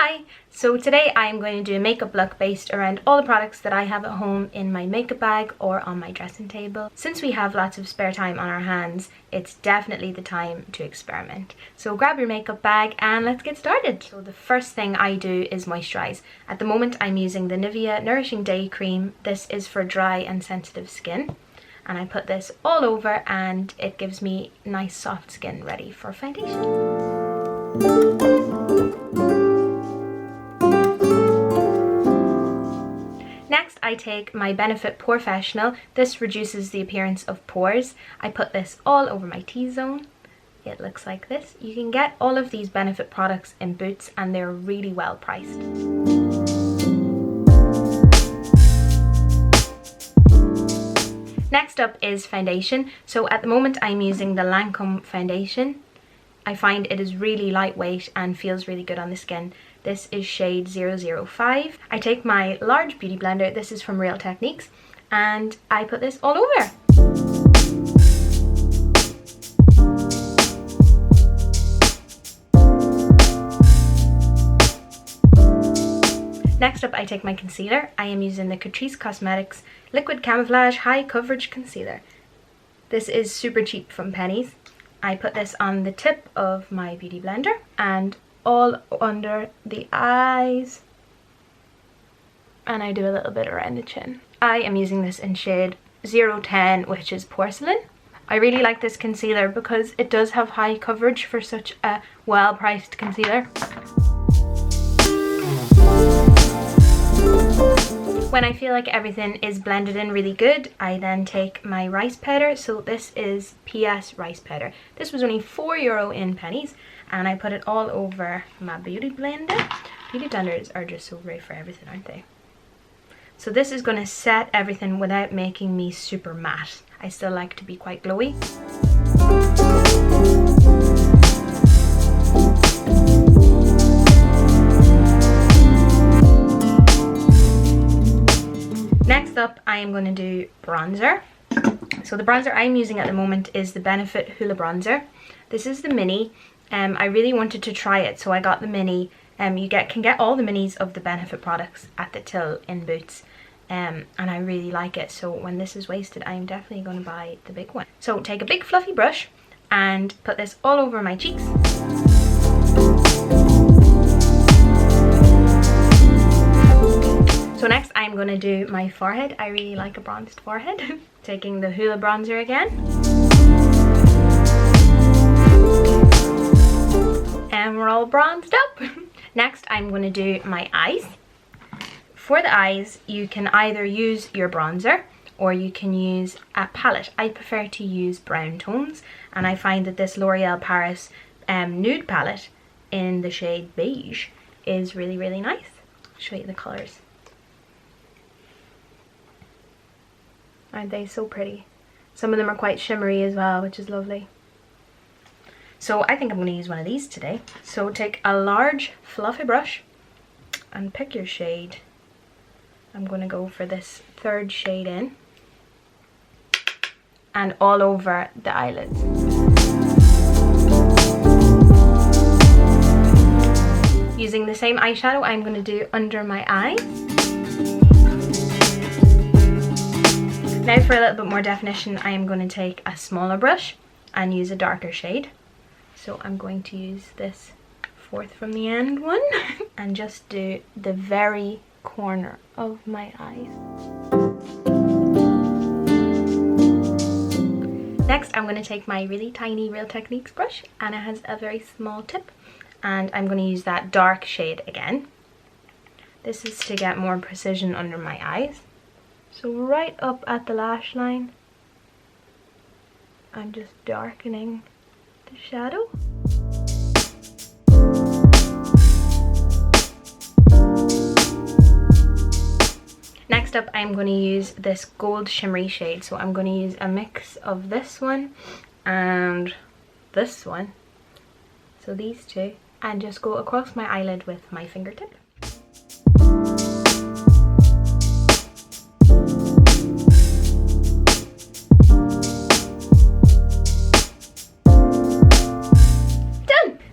Hi! So today I am going to do a makeup look based around all the products that I have at home in my makeup bag or on my dressing table. Since we have lots of spare time on our hands, it's definitely the time to experiment. So grab your makeup bag and let's get started. So the first thing I do is moisturize. At the moment I'm using the Nivea Nourishing Day Cream. This is for dry and sensitive skin. And I put this all over and it gives me nice soft skin ready for foundation. Next, I take my Benefit POREfessional. This reduces the appearance of pores. I put this all over my T-zone. It looks like this. You can get all of these Benefit products in Boots and they're really well priced. Next up is foundation. So at the moment I'm using the Lancome foundation. I find it is really lightweight and feels really good on the skin. This is shade 005. I take my large beauty blender, this is from Real Techniques, and I put this all over. Next up I take my concealer. I am using the Catrice Cosmetics Liquid Camouflage High Coverage Concealer. This is super cheap from Penneys. I put this on the tip of my beauty blender and all under the eyes, and I do a little bit around the chin. I am using this in shade 010, which is Porcelain. I really like this concealer because it does have high coverage for such a well-priced concealer. When I feel like everything is blended in really good, I then take my rice powder. So this is PS rice powder. This was only €4 in Penneys, and I put it all over my beauty blender. Beauty blenders are just so great for everything, aren't they? So this is going to set everything without making me super matte. I still like to be quite glowy. Next up, I am going to do bronzer. So the bronzer I'm using at the moment is the Benefit Hoola Bronzer. This is the mini. I really wanted to try it, so I got the mini. You can get all the minis of the Benefit products at the till in Boots, and I really like it. So when this is wasted, I'm definitely going to buy the big one. So take a big fluffy brush and put this all over my cheeks. So next I'm going to do my forehead. I really like a bronzed forehead. Taking the Hoola bronzer again. And we're all bronzed up. Next I'm going to do my eyes. For the eyes you can either use your bronzer or you can use a palette. I prefer to use brown tones, and I find that this L'Oreal Paris nude palette in the shade beige is really nice. I'll show you the colours. Aren't they so pretty? Some of them are quite shimmery as well, which is lovely. So I think I'm going to use one of these today. So take a large fluffy brush and pick your shade. I'm going to go for this third shade in and all over the eyelids. Using the same eyeshadow, I'm going to do under my eyes. Now for a little bit more definition, I am going to take a smaller brush and use a darker shade. So I'm going to use this fourth from the end one and just do the very corner of my eyes. Next I'm going to take my really tiny Real Techniques brush, and it has a very small tip, and I'm going to use that dark shade again. This is to get more precision under my eyes. So right up at the lash line, I'm just darkening the shadow. Next up, I'm going to use this gold shimmery shade. So I'm going to use a mix of this one and this one. So these two, and just go across my eyelid with my fingertip.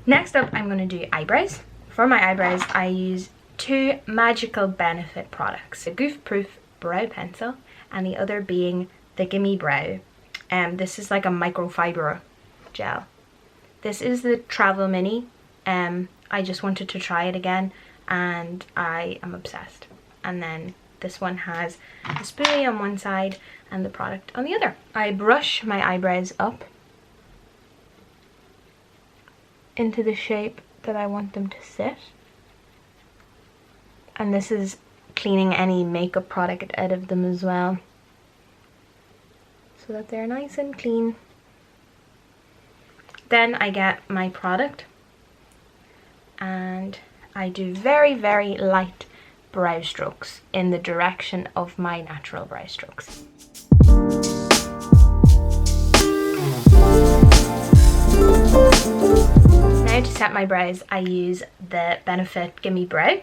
Next up, I'm going to do eyebrows. For my eyebrows, I use two Magical Benefit products. A Goof Proof brow pencil and the other being the Gimme Brow. This is like a microfiber gel. This is the Travel Mini. I just wanted to try it again and I am obsessed. And then this one has a spoolie on one side and the product on the other. I brush my eyebrows up into the shape that I want them to sit. And this is cleaning any makeup product out of them as well, so that they're nice and clean. Then I get my product and I do very, very light brow strokes in the direction of my natural brow strokes. Now to set my brows, I use the Benefit Gimme Brow.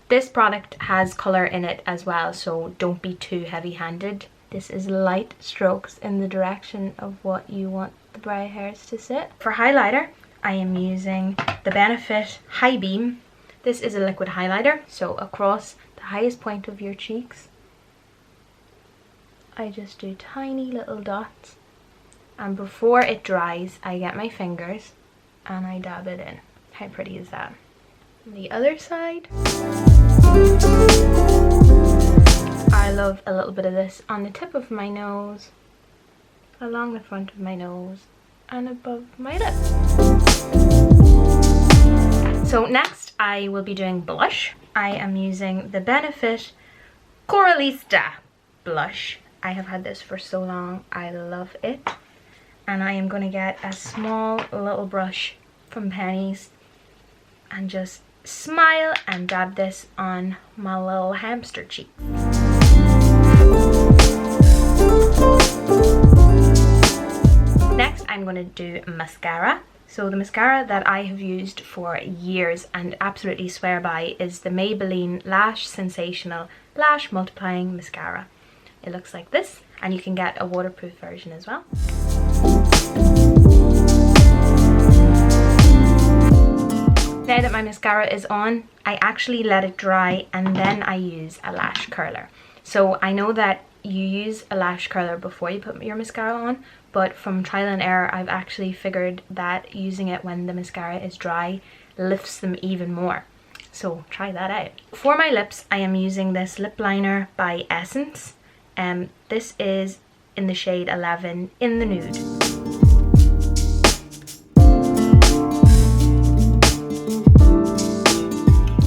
This product has colour in it as well, so don't be too heavy-handed. This is light strokes in the direction of what you want the brow hairs to sit. For highlighter, I am using the Benefit High Beam. This is a liquid highlighter, so across the highest point of your cheeks, I just do tiny little dots. And before it dries, I get my fingers and I dab it in. How pretty is that? On the other side, I love a little bit of this on the tip of my nose, along the front of my nose, and above my lip. So next I will be doing blush. I am using the Benefit Coralista blush. I have had this for so long, I love it. And I am going to get a small little brush from Penneys and just smile and dab this on my little hamster cheek. Next I'm going to do mascara. So the mascara that I have used for years and absolutely swear by is the Maybelline Lash Sensational Lash Multiplying Mascara. It looks like this, and you can get a waterproof version as well. Now that my mascara is on, I actually let it dry and then I use a lash curler. So I know that you use a lash curler before you put your mascara on, but from trial and error I've actually figured that using it when the mascara is dry lifts them even more. So try that out. For my lips, I am using this lip liner by Essence. This is in the shade 11 in the nude.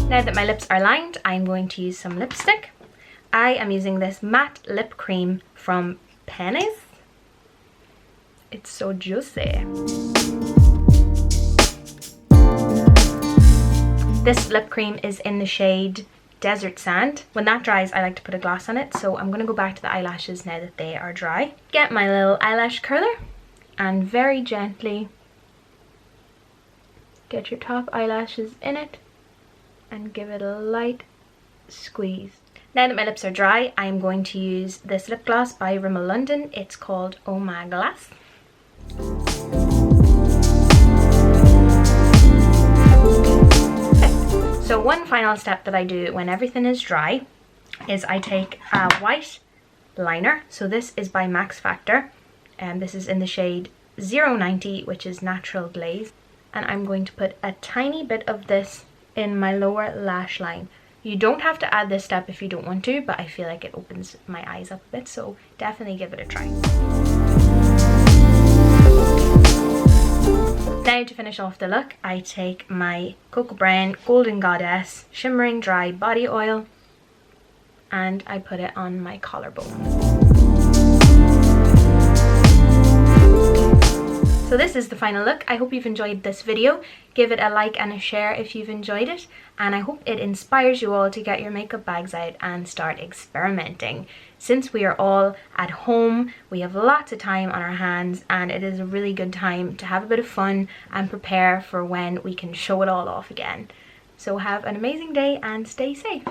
Now that my lips are lined, I'm going to use some lipstick. I am using this matte lip cream from Penneys. It's so juicy. This lip cream is in the shade Desert Sand. When that dries, I like to put a gloss on it, so I'm going to go back to the eyelashes now that they are dry. Get my little eyelash curler and very gently get your top eyelashes in it and give it a light squeeze. Now that my lips are dry, I am going to use this lip gloss by Rimmel London. It's called Oh My Glass. So one final step that I do when everything is dry is I take a white liner. So this is by Max Factor, and this is in the shade 090, which is Natural Glaze. And I'm going to put a tiny bit of this in my lower lash line. You don't have to add this step if you don't want to, but I feel like it opens my eyes up a bit, so definitely give it a try. Now to finish off the look, I take my Cocoa Brown Golden Goddess Shimmering Dry Body Oil and I put it on my collarbone. So this is the final look. I hope you've enjoyed this video. Give it a like and a share if you've enjoyed it, and I hope it inspires you all to get your makeup bags out and start experimenting. Since we are all at home, we have lots of time on our hands, and it is a really good time to have a bit of fun and prepare for when we can show it all off again. So have an amazing day and stay safe.